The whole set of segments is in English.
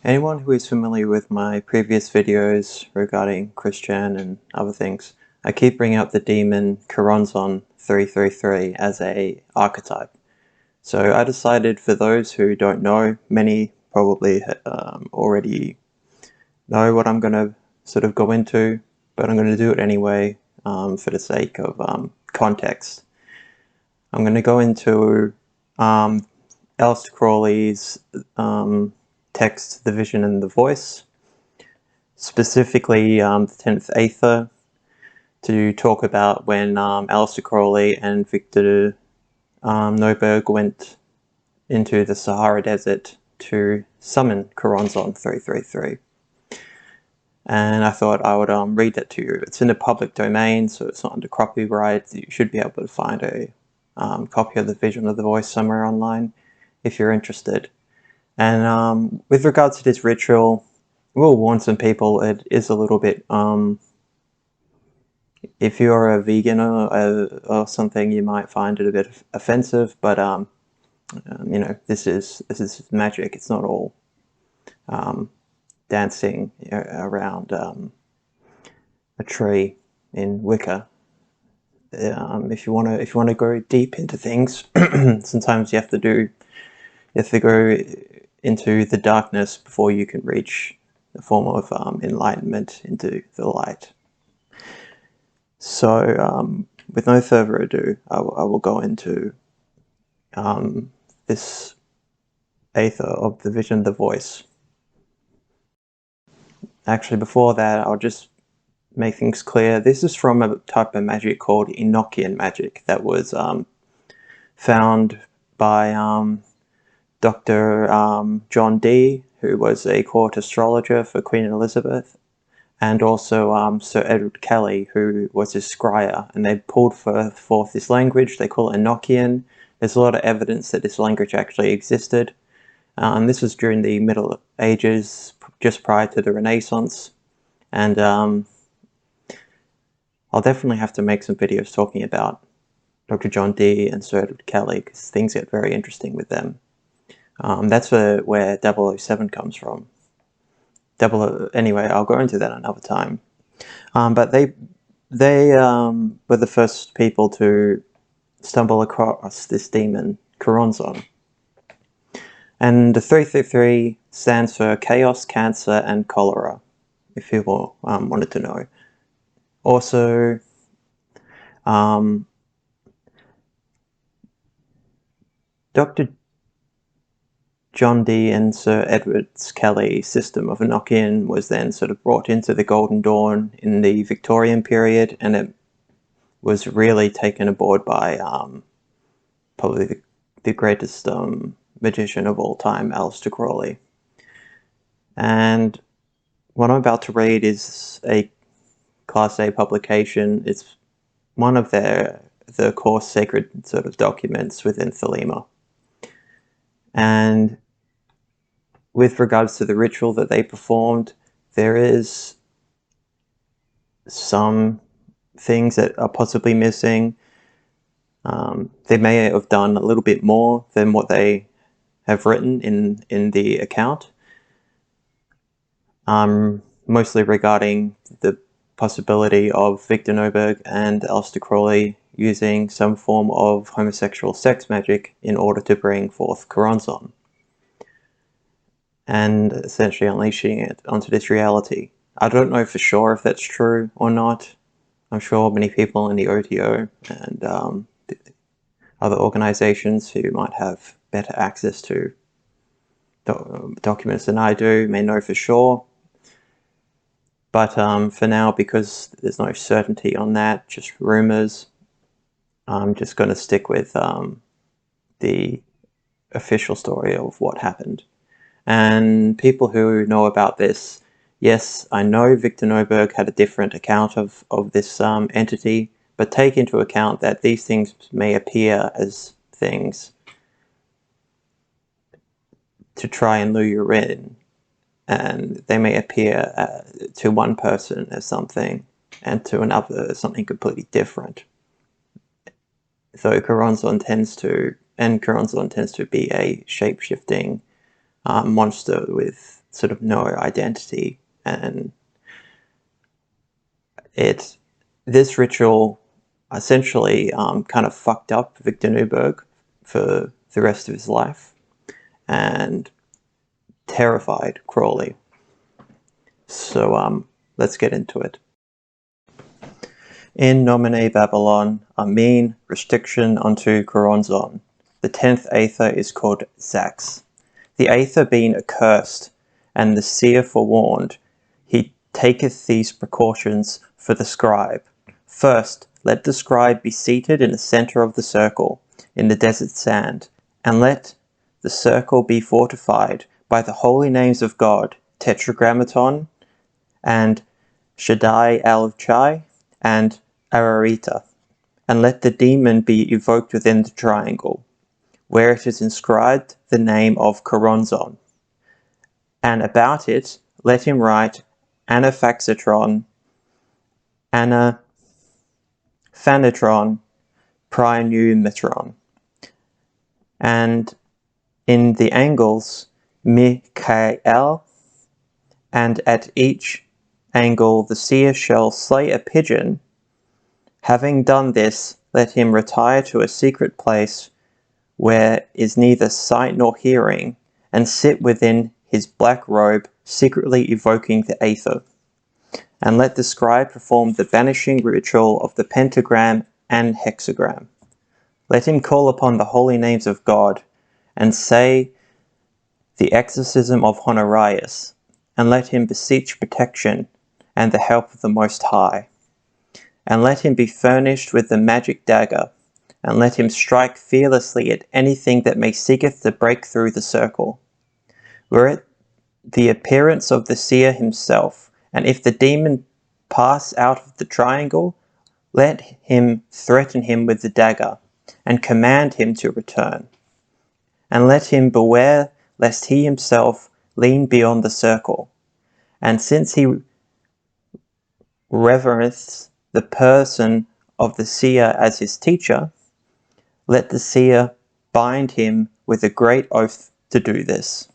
Anyone who is familiar with my previous videos regarding Christian and other things, I keep bringing up the demon Choronzon 333 as a archetype. So I decided, for those who don't know, many probably already know what I'm going to sort of go into, but I'm going to do it anyway for the sake of context. I'm going to go into Aleister Crowley's text, The Vision and the Voice, specifically the 10th Aethyr, to talk about when Aleister Crowley and Victor Neuburg went into the Sahara desert to summon Choronzon 333. And I thought I would read that to you. It's in the public domain, so it's not under copyright. You should be able to find a copy of The Vision of the Voice somewhere online if you're interested. And with regards to this ritual, we'll warn some people, it is a little bit, if you're a vegan or something, you might find it a bit offensive, but you know, this is magic. It's not all dancing around a tree in Wicca. If you want to go deep into things, sometimes you have to go into the darkness before you can reach a form of enlightenment into the light. So with no further ado, I will go into this Aethyr of the Vision, the Voice. Actually, before that, I'll just make things clear. This is from a type of magic called Enochian magic that was found by Dr. John Dee, who was a court astrologer for Queen Elizabeth, and also Sir Edward Kelly, who was his scryer, and they pulled forth this language. They call it Enochian. There's a lot of evidence that this language actually existed. And this was during the Middle Ages, just prior to the Renaissance. And I'll definitely have to make some videos talking about Dr. John Dee and Sir Edward Kelly, because things get very interesting with them. That's where 007 comes from. Anyway, I'll go into that another time. But they were the first people to stumble across this demon, Choronzon. And the 333 stands for Chaos, Cancer, and Cholera, if people wanted to know. Also, Dr. John Dee and Sir Edward Kelly's system of Enochian was then sort of brought into the Golden Dawn in the Victorian period, and it was really taken aboard by probably the greatest magician of all time, Aleister Crowley. And what I'm about to read is a Class A publication. It's one of the core sacred sort of documents within Thelema. And with regards to the ritual that they performed, there is some things that are possibly missing. They may have done a little bit more than what they have written in the account, mostly regarding the possibility of Victor Neuburg and Aleister Crowley using some form of homosexual sex magic in order to bring forth Choronzon, and essentially unleashing it onto this reality. I don't know for sure if that's true or not. I'm sure many people in the OTO and other organizations who might have better access to documents than I do may know for sure. But for now, because there's no certainty on that, just rumors, I'm just going to stick with the official story of what happened. And people who know about this, yes, I know Victor Neuburg had a different account of this entity, but take into account that these things may appear as things to try and lure you in, and they may appear to one person as something, and to another as something completely different. So Choronzon tends to be a shape-shifting monster with sort of no identity, and this ritual essentially kind of fucked up Victor Neuburg for the rest of his life and terrified Crowley. So let's get into it. In Nomine BABALON, a mean restriction unto Choronzon. The 10th Aethyr is called Zax. The Aethyr being accursed, and the seer forewarned, he taketh these precautions for the scribe. First, let the scribe be seated in the centre of the circle, in the desert sand, and let the circle be fortified by the holy names of God, Tetragrammaton, and Shaddai al-Chai, and Ararita, and let the demon be evoked within the triangle, where it is inscribed the name of Choronzon. And about it, let him write Anaphaxitron, Anaphanitron, Prineumatron. And in the angles, Michael, and at each angle the seer shall slay a pigeon. Having done this, let him retire to a secret place where is neither sight nor hearing, and sit within his black robe, secretly evoking the Aethyr. And let the scribe perform the banishing ritual of the pentagram and hexagram. Let him call upon the holy names of God, and say the exorcism of Honorius, and let him beseech protection and the help of the Most High. And let him be furnished with the magic dagger, and let him strike fearlessly at anything that may seeketh to break through the circle. Were it the appearance of the seer himself, and if the demon pass out of the triangle, let him threaten him with the dagger, and command him to return. And let him beware lest he himself lean beyond the circle. And since he reverence the person of the seer as his teacher, let the seer bind him with a great oath to do this.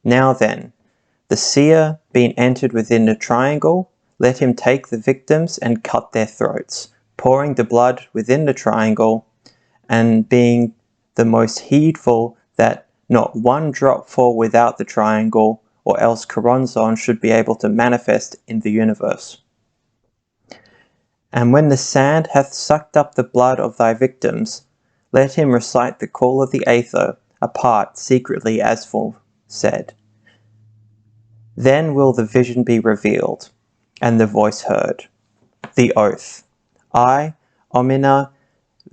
Now then, the seer being entered within the triangle, let him take the victims and cut their throats, pouring the blood within the triangle, and being the most heedful that not one drop fall without the triangle, or else Choronzon should be able to manifest in the universe. And when the sand hath sucked up the blood of thy victims, let him recite the call of the Aethyr apart secretly as foresaid. Then will the vision be revealed, and the voice heard. The oath. I, Omina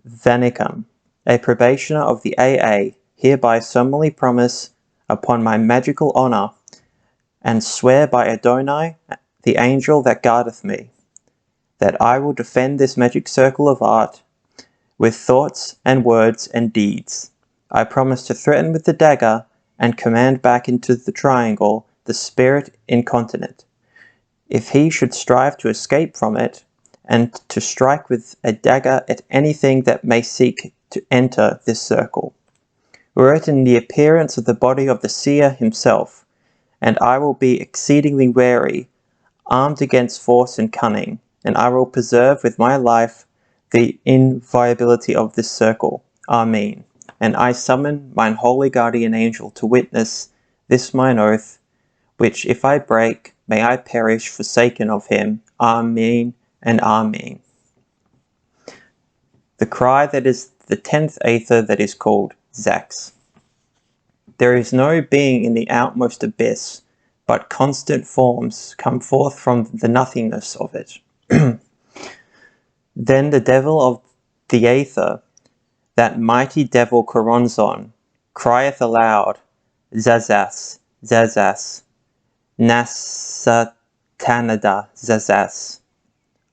Vanicum, a probationer of the AA, hereby solemnly promise upon my magical honour, and swear by Adonai, the angel that guardeth me, that I will defend this magic circle of art with thoughts and words and deeds. I promise to threaten with the dagger and command back into the triangle the spirit incontinent, if he should strive to escape from it, and to strike with a dagger at anything that may seek to enter this circle. Were it in the appearance of the body of the seer himself, and I will be exceedingly wary, armed against force and cunning, and I will preserve with my life the inviolability of this circle. Amen. And I summon mine holy guardian angel to witness this mine oath, which if I break, may I perish forsaken of him. Amen and Amen. The cry that is the 10th Aethyr that is called Zax. There is no being in the outmost abyss, but constant forms come forth from the nothingness of it. Then the devil of the Aethyr, that mighty devil Choronzon, crieth aloud, Zazas, Zazas, Nasatanada Zazas.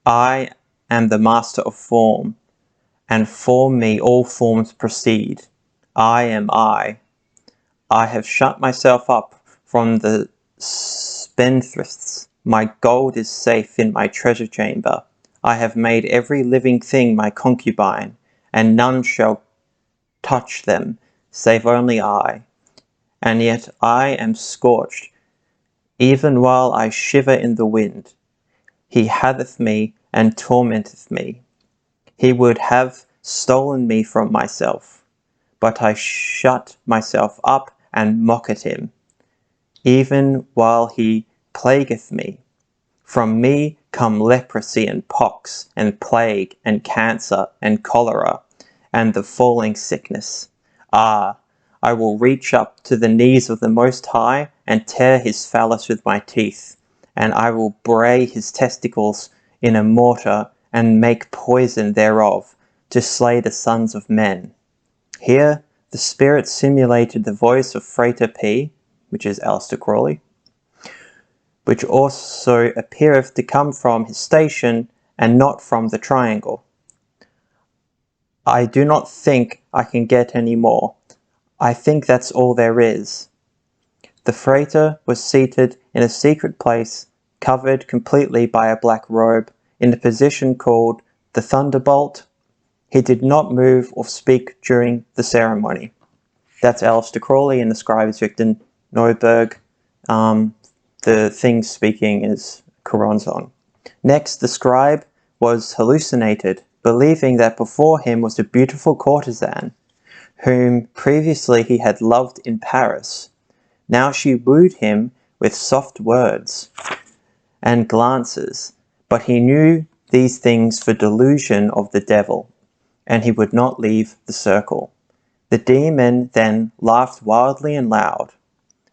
I am the master of form, and from me all forms proceed. I am I. I have shut myself up from the spendthrifts. My gold is safe in my treasure chamber. I have made every living thing my concubine, and none shall touch them, save only I. And yet I am scorched even while I shiver in the wind. He hatheth me and tormenteth me. He would have stolen me from myself, but I shut myself up and mock at him, even while he plagueth me. From me come leprosy and pox and plague and cancer and cholera and the falling sickness. Ah, I will reach up to the knees of the Most High and tear his phallus with my teeth, and I will bray his testicles in a mortar and make poison thereof to slay the sons of men. Here the spirit simulated the voice of Frater P, which is Aleister Crowley, which also appeareth to come from his station and not from the triangle. I do not think I can get any more. I think that's all there is. The Frater was seated in a secret place, covered completely by a black robe, in a position called the Thunderbolt. He did not move or speak during the ceremony. That's Aleister Crowley, and the scribe is Victor Neuburg. The thing speaking is Choronzon. Next, the scribe was hallucinated, believing that before him was a beautiful courtesan, whom previously he had loved in Paris. Now she wooed him with soft words and glances, but he knew these things for delusion of the devil, and he would not leave the circle. The demon then laughed wildly and loud.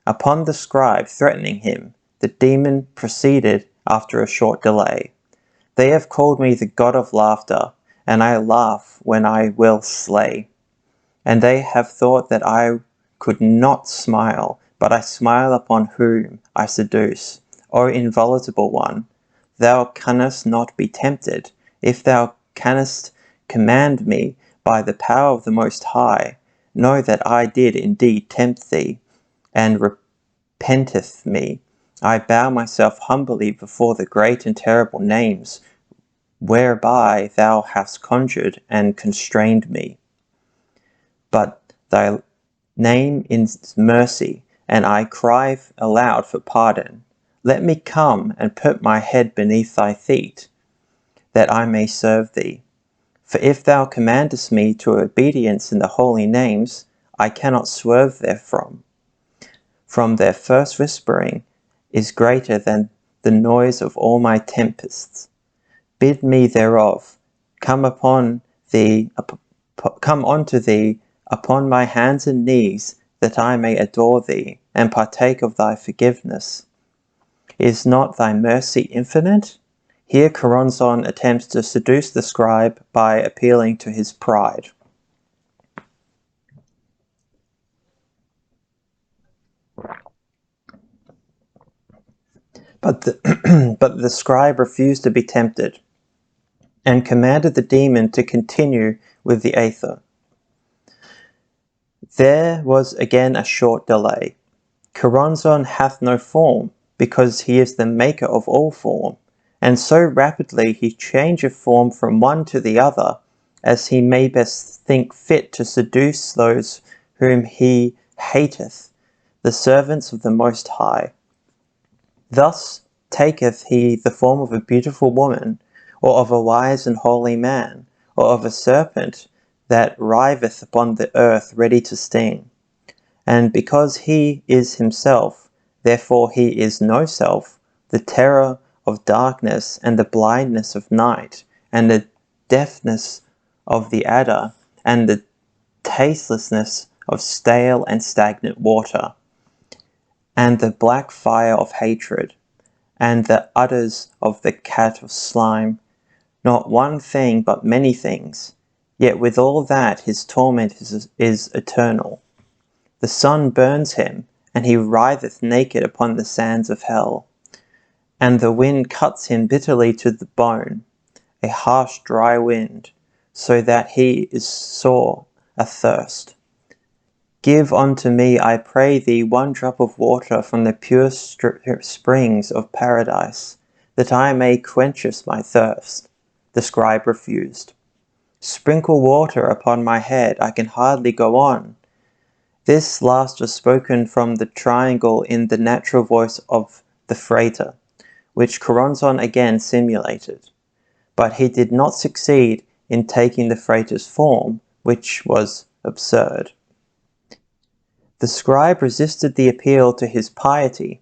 Upon the scribe threatening him, the demon proceeded after a short delay. They have called me the god of laughter, and I laugh when I will slay. And they have thought that I could not smile, but I smile upon whom I seduce. O inviolable one, thou canst not be tempted. If thou canst command me by the power of the Most High, know that I did indeed tempt thee, and repenteth me. I bow myself humbly before the great and terrible names whereby thou hast conjured and constrained me. But thy name is mercy, and I cry aloud for pardon. Let me come and put my head beneath thy feet, that I may serve thee. For if thou commandest me to obedience in the holy names, I cannot swerve therefrom. From their first whispering is greater than the noise of all my tempests. Bid me thereof come unto thee upon my hands and knees, that I may adore thee and partake of thy forgiveness. Is not thy mercy infinite? Here Choronzon attempts to seduce the scribe by appealing to his pride. But the scribe refused to be tempted, and commanded the demon to continue with the Aethyr. There was again a short delay. Choronzon hath no form, because he is the maker of all form, and so rapidly he changeth form from one to the other, as he may best think fit to seduce those whom he hateth, the servants of the Most High. Thus taketh he the form of a beautiful woman, or of a wise and holy man, or of a serpent that writheth upon the earth ready to sting. And because he is himself, therefore he is no self, the terror of darkness and the blindness of night, and the deafness of the adder, and the tastelessness of stale and stagnant water, and the black fire of hatred, and the udders of the cat of slime, not one thing but many things, yet with all that his torment is eternal. The sun burns him, and he writheth naked upon the sands of hell, and the wind cuts him bitterly to the bone, a harsh dry wind, so that he is sore athirst. Give unto me, I pray thee, one drop of water from the pure springs of paradise, that I may quench my thirst. The scribe refused. Sprinkle water upon my head, I can hardly go on. This last was spoken from the triangle in the natural voice of the Frater, which Choronzon again simulated. But he did not succeed in taking the Frater's form, which was absurd. The scribe resisted the appeal to his pity,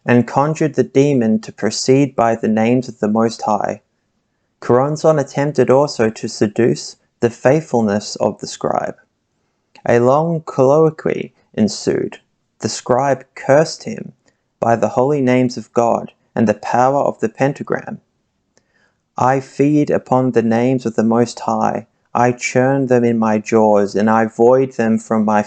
and conjured the demon to proceed by the names of the Most High. Choronzon attempted also to seduce the faithfulness of the scribe. A long colloquy ensued. The scribe cursed him by the holy names of God and the power of the pentagram. I feed upon the names of the Most High. I churn them in my jaws, and I void them from my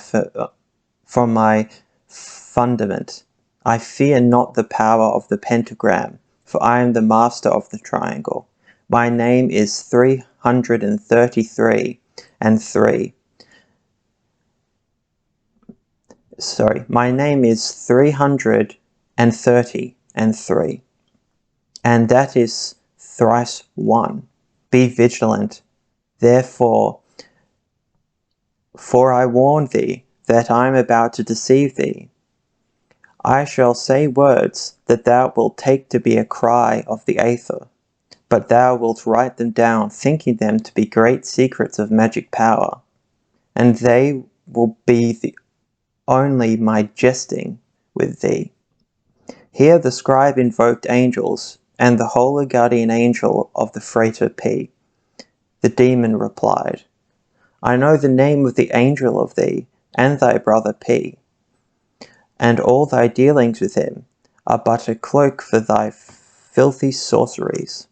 fundament. I fear not the power of the pentagram, for I am the master of the triangle. My name is 333 and 3. My name is 330 and 3. And that is thrice 1. Be vigilant, therefore, for I warn thee that I am about to deceive thee. I shall say words that thou wilt take to be a cry of the Aethyr, but thou wilt write them down, thinking them to be great secrets of magic power, and they will be only my jesting with thee. Here the scribe invoked angels, and the holy guardian angel of the Frater P. The demon replied, I know the name of the angel of thee, and thy brother P, and all thy dealings with him are but a cloak for thy filthy sorceries.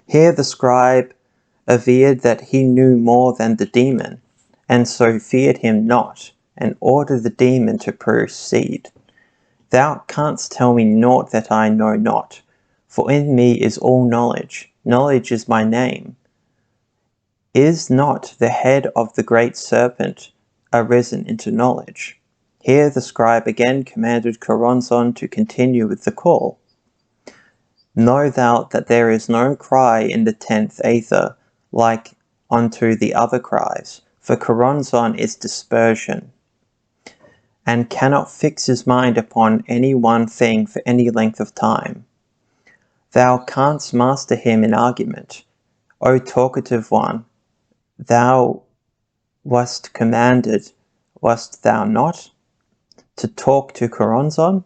Here the scribe averred that he knew more than the demon, and so feared him not, and ordered the demon to proceed. Thou canst tell me naught that I know not, for in me is all knowledge. Knowledge is my name. Is not the head of the great serpent arisen into knowledge? Here the scribe again commanded Choronzon to continue with the call. Know thou that there is no cry in the 10th Aethyr like unto the other cries, for Choronzon is dispersion, and cannot fix his mind upon any one thing for any length of time. Thou canst master him in argument. O talkative one, thou wast commanded, wast thou not, to talk to Choronzon?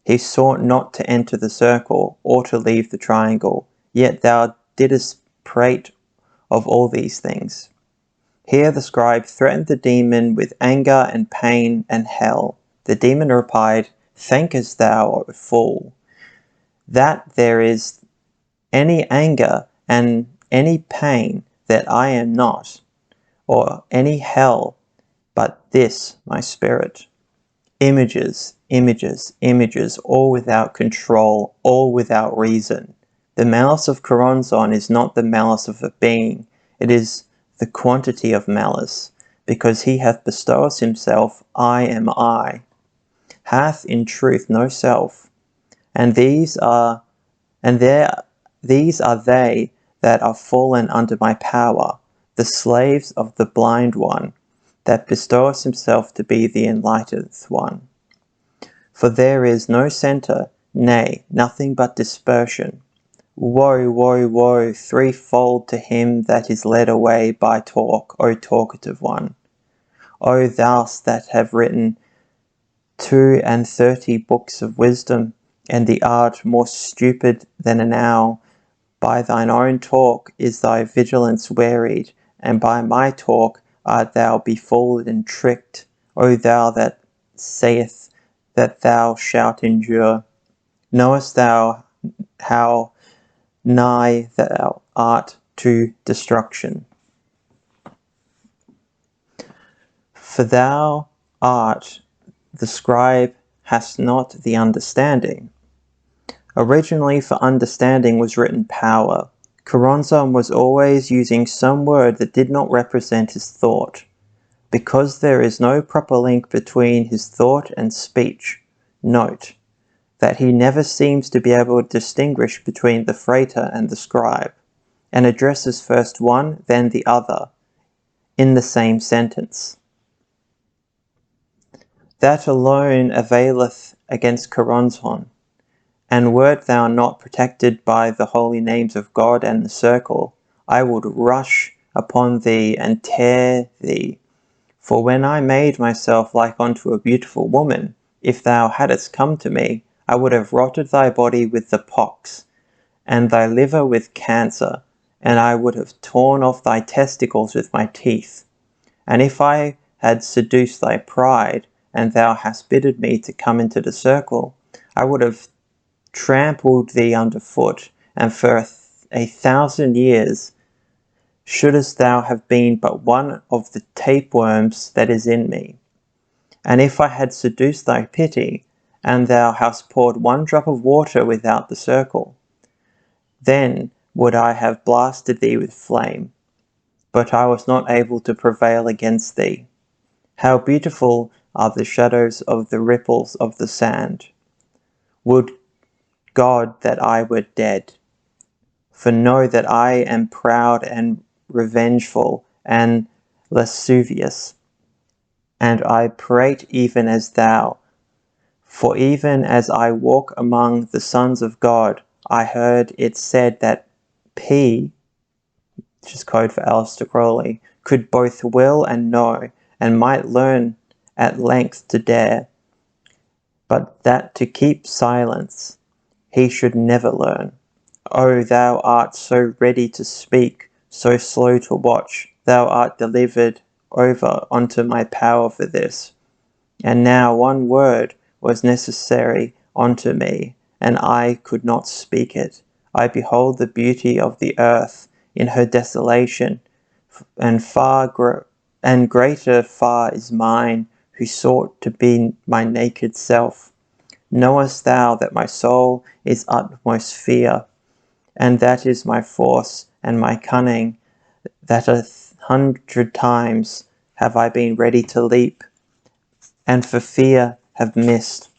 He sought not to enter the circle, or to leave the triangle, yet thou didst prate of all these things. Here the scribe threatened the demon with anger and pain and hell. The demon replied, Thinkest thou, O fool, that there is any anger and any pain that I am not, or any hell but this my spirit? Images, images, images, all without control, all without reason. The malice of Choronzon is not the malice of a being, it is the quantity of malice, because he hath bestowed himself, I am I, hath in truth no self, and these are they that are fallen under my power, the slaves of the blind one, that bestoweth himself to be the enlightened one. For there is no centre, nay, nothing but dispersion. Woe, woe, woe, threefold to him that is led away by talk, O talkative one. O thou that have written 32 books of wisdom, and the art more stupid than an owl, by thine own talk is thy vigilance wearied, and by my talk art thou befooled and tricked, O thou that sayest that thou shalt endure. Knowest thou how nigh thou art to destruction? For thou art the scribe, hast not the understanding. Originally for understanding was written power. Choronzon was always using some word that did not represent his thought. Because there is no proper link between his thought and speech, note that he never seems to be able to distinguish between the Frater and the scribe, and addresses first one, then the other, in the same sentence. That alone availeth against Choronzon. And wert thou not protected by the holy names of God and the circle, I would rush upon thee and tear thee. For when I made myself like unto a beautiful woman, if thou hadst come to me, I would have rotted thy body with the pox, and thy liver with cancer, and I would have torn off thy testicles with my teeth. And if I had seduced thy pride, and thou hast bidden me to come into the circle, I would have trampled thee under foot, and for 1,000 years shouldest thou have been but one of the tapeworms that is in me. And if I had seduced thy pity, and thou hast poured one drop of water without the circle, then would I have blasted thee with flame. But I was not able to prevail against thee. How beautiful are the shadows of the ripples of the sand! Would God that I were dead! For know that I am proud and revengeful and lascivious, and I prate even as thou. For even as I walk among the sons of God, I heard it said that P, which is code for Aleister Crowley, could both will and know, and might learn at length to dare, but that to keep silence he should never learn. O thou art so ready to speak, so slow to watch, thou art delivered over unto my power for this. And now one word was necessary unto me, and I could not speak it. I behold the beauty of the earth in her desolation, and greater far is mine who sought to be my naked self. Knowest thou that my soul is utmost fear, and that is my force and my cunning, that 100 times have I been ready to leap, and for fear have missed,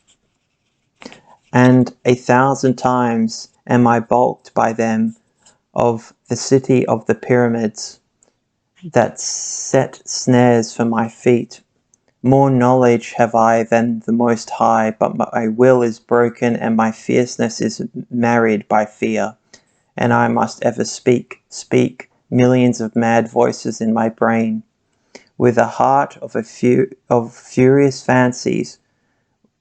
and 1,000 times am I balked by them of the city of the pyramids, that set snares for my feet. More knowledge have I than the Most High, but my will is broken, and my fierceness is married by fear. And I must ever speak, millions of mad voices in my brain, with a heart of furious fancies,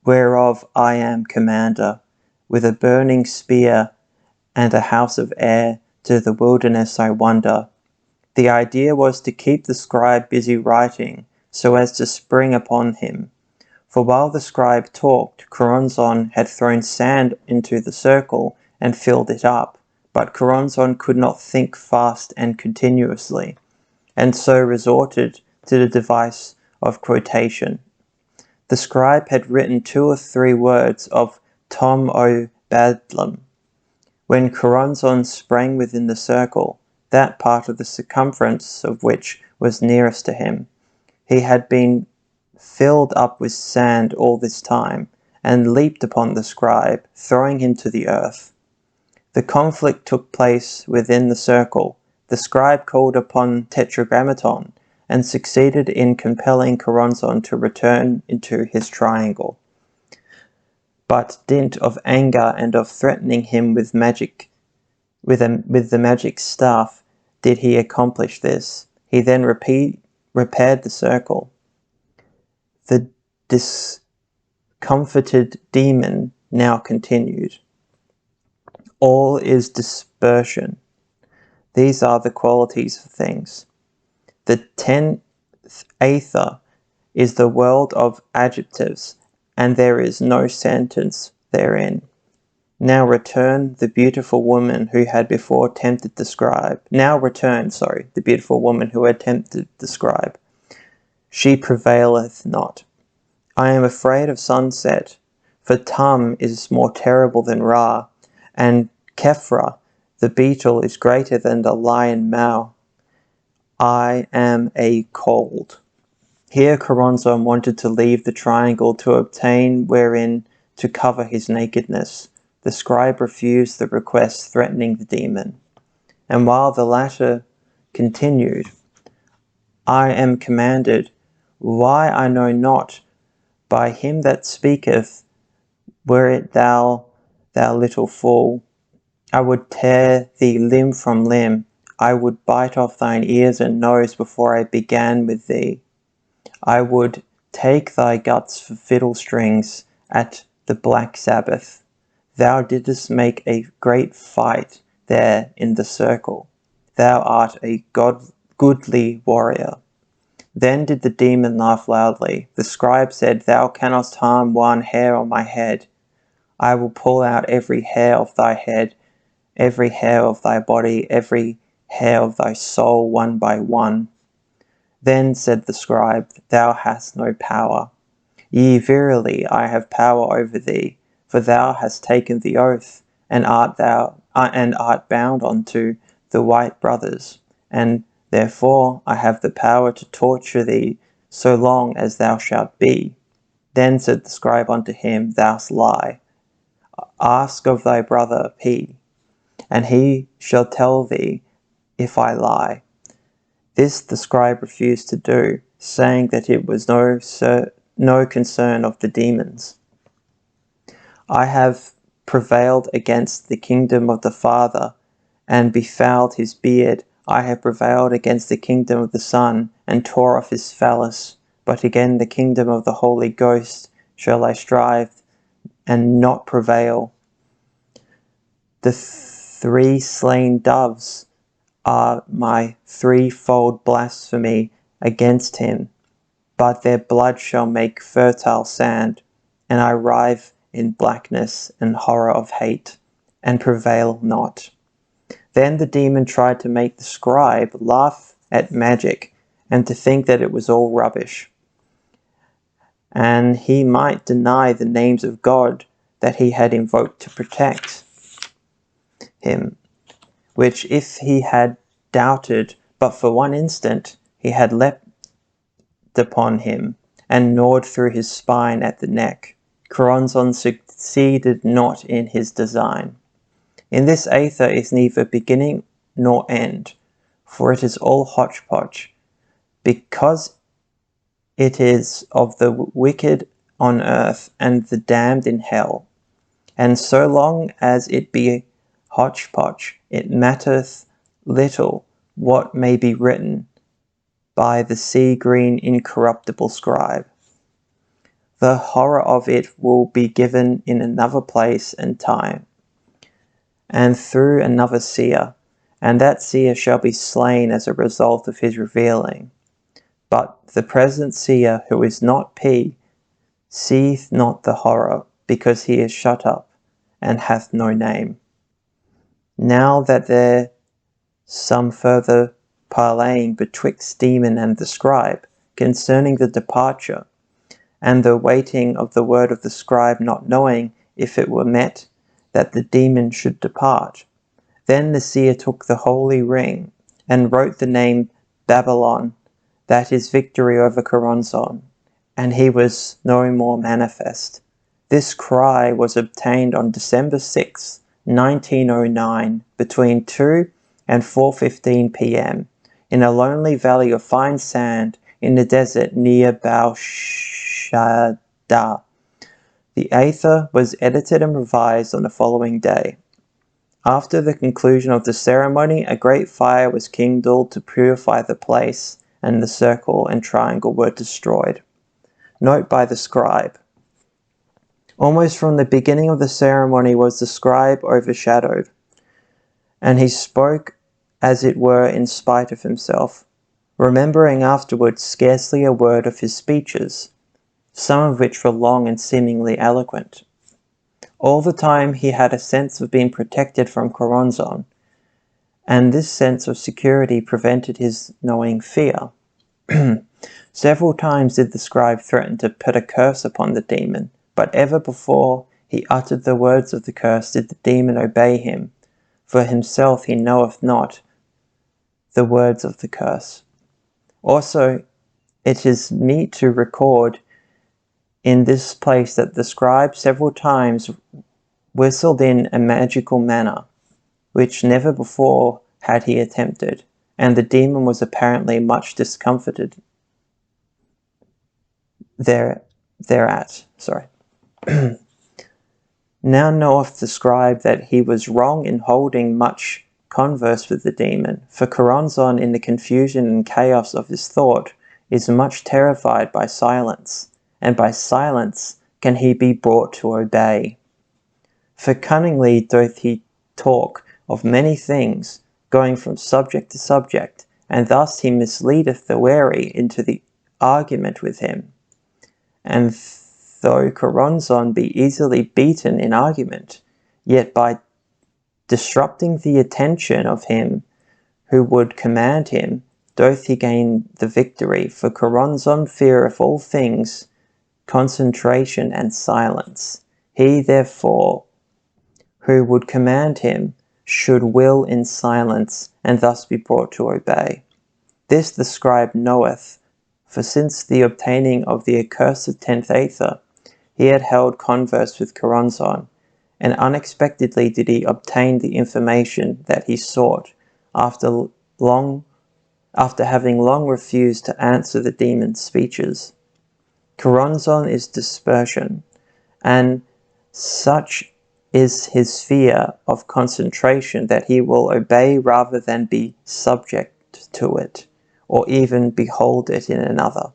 whereof I am commander, with a burning spear and a house of air, to the wilderness I wander. The idea was to keep the scribe busy writing, so as to spring upon him. For while the scribe talked, Choronzon had thrown sand into the circle and filled it up. But Choronzon could not think fast and continuously, and so resorted to the device of quotation. The scribe had written 2 or 3 words of Tom o Badlam, when Choronzon sprang within the circle, that part of the circumference of which was nearest to him. He had been filled up with sand all this time, and leaped upon the scribe, throwing him to the earth. The conflict took place within the circle. The scribe called upon Tetragrammaton, and succeeded in compelling Choronzon to return into his triangle. But dint of anger and of threatening him with magic, with the magic staff, did he accomplish this. He then repaired the circle. The discomfited demon now continued. All is dispersion. These are the qualities of things. The 10th Aethyr is the world of adjectives, and there is no sentence therein. Now return the beautiful woman who had before tempted the scribe. The beautiful woman who had tempted the scribe. She prevaileth not. I am afraid of sunset, for Tum is more terrible than Ra, and Kephra, the beetle, is greater than the lion Mao. I am a cold. Here Choronzon wanted to leave the triangle to obtain wherein to cover his nakedness. The scribe refused the request, threatening the demon. And while the latter continued, I am commanded, why I know not, By him that speaketh, were it thou, thou little fool, I would tear thee limb from limb, I would bite off thine ears and nose before I began with thee. I would take thy guts for fiddle strings at the black Sabbath. Thou didst make a great fight there in the circle. Thou art a goodly warrior. Then did the demon laugh loudly. The scribe said, Thou cannot harm one hair on my head. I will pull out every hair of thy head, every hair of thy body, every hair of thy soul, one by one. Then said the scribe, Thou hast no power. Yea, verily, I have power over thee, for thou hast taken the oath, and art bound unto the white brothers, and therefore I have the power to torture thee so long as thou shalt be. Then said the scribe unto him, Thou lie. Ask of thy brother P, and he shall tell thee if I lie. This the scribe refused to do, saying that it was no concern of the demons. I have prevailed against the kingdom of the Father, and befouled his beard. I have prevailed against the kingdom of the Son, and tore off his phallus. But again the kingdom of the Holy Ghost shall I strive, and not prevail. The 3 slain doves are my threefold blasphemy against him, but their blood shall make fertile sand, and I writhe in blackness and horror of hate, and prevail not. Then the demon tried to make the scribe laugh at magic, and to think that it was all rubbish, and he might deny the names of God that he had invoked to protect him, which if he had doubted but for one instant, he had leapt upon him, and gnawed through his spine at the neck. Choronzon succeeded not in his design. In this Aethyr is neither beginning nor end, for it is all hodgepodge, because it is of the wicked on earth and the damned in hell. And so long as it be hodgepodge, it mattereth little what may be written by the sea-green incorruptible scribe. The horror of it will be given in another place and time, and through another seer, and that seer shall be slain as a result of his revealing. But the present seer, who is not P, seeth not the horror, because he is shut up, and hath no name. Now that there some further parleying betwixt demon and the scribe, concerning the departure, and the waiting of the word of the scribe, not knowing, if it were met, that the demon should depart. Then the seer took the holy ring, and wrote the name Babylon, that is victory over Choronzon, and he was no more manifest. This cry was obtained on December 6, 1909, between 2 and 4:15 p.m., in a lonely valley of fine sand in the desert near Baushada. The Aethyr was edited and revised on the following day. After the conclusion of the ceremony, a great fire was kindled to purify the place, and the circle and triangle were destroyed. Note by the scribe. Almost from the beginning of the ceremony was the scribe overshadowed, and he spoke as it were in spite of himself, remembering afterwards scarcely a word of his speeches, some of which were long and seemingly eloquent. All the time he had a sense of being protected from Choronzon, and this sense of security prevented his knowing fear. Several times did the scribe threaten to put a curse upon the demon, but ever before he uttered the words of the curse did the demon obey him. For himself he knoweth not the words of the curse. Also, it is meet to record in this place that the scribe several times whistled in a magical manner, which never before had he attempted, and the demon was apparently much discomfited thereat. Sorry. Now knoweth the scribe that he was wrong in holding much converse with the demon, for Choronzon in the confusion and chaos of his thought is much terrified by silence, and by silence can he be brought to obey. For cunningly doth he talk of many things, going from subject to subject, and thus he misleadeth the wary into the argument with him. And though Choronzon be easily beaten in argument, yet by disrupting the attention of him who would command him, doth he gain the victory. For Choronzon feareth all things, concentration and silence. He therefore who would command him should will in silence, and thus be brought to obey. This the scribe knoweth, for since the obtaining of the accursed 10th Aethyr, he had held converse with Choronzon, and unexpectedly did he obtain the information that he sought, after having long refused to answer the demon's speeches. Choronzon is dispersion, and such is his fear of concentration that he will obey rather than be subject to it, or even behold it in another.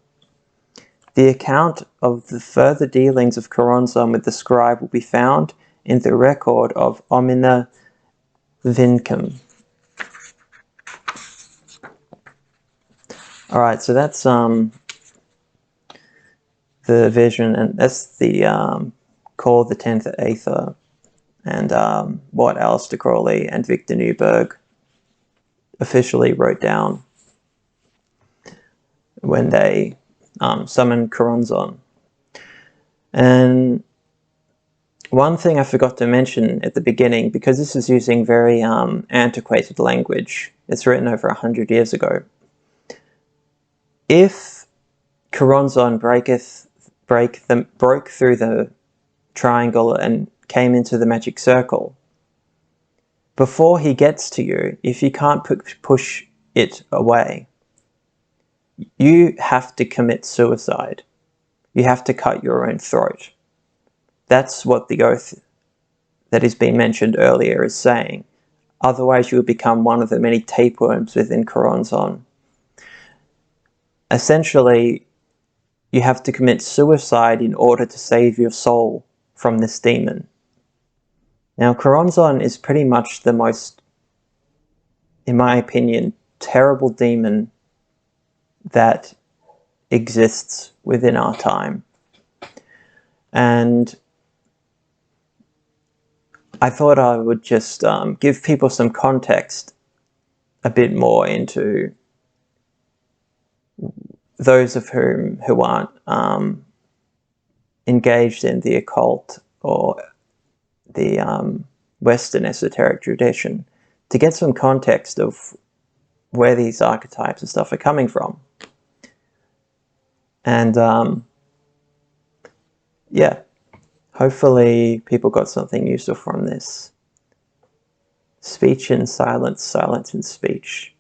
The account of the further dealings of Choronzon with the scribe will be found in the record of Nomine Vincum. Alright, so that's the vision, and that's the called the 10th Aethyr, and what Aleister Crowley and Victor Neuburg officially wrote down when they summoned Choronzon. And one thing I forgot to mention at the beginning, because this is using very antiquated language, it's written over 100 years ago. If Choronzon broke through the triangle and came into the magic circle, before he gets to you, if you can't push it away, you have to commit suicide. You have to cut your own throat. That's what the oath that has been mentioned earlier is saying. Otherwise you will become one of the many tapeworms within Choronzon. Essentially, you have to commit suicide in order to save your soul from this demon. Now, Choronzon is pretty much the most, in my opinion, terrible demon that exists within our time. And I thought I would just give people some context a bit more into those of whom who aren't engaged in the occult or the Western esoteric tradition, to get some context of where these archetypes and stuff are coming from. And yeah, hopefully people got something useful from this. Speech in silence, silence in speech.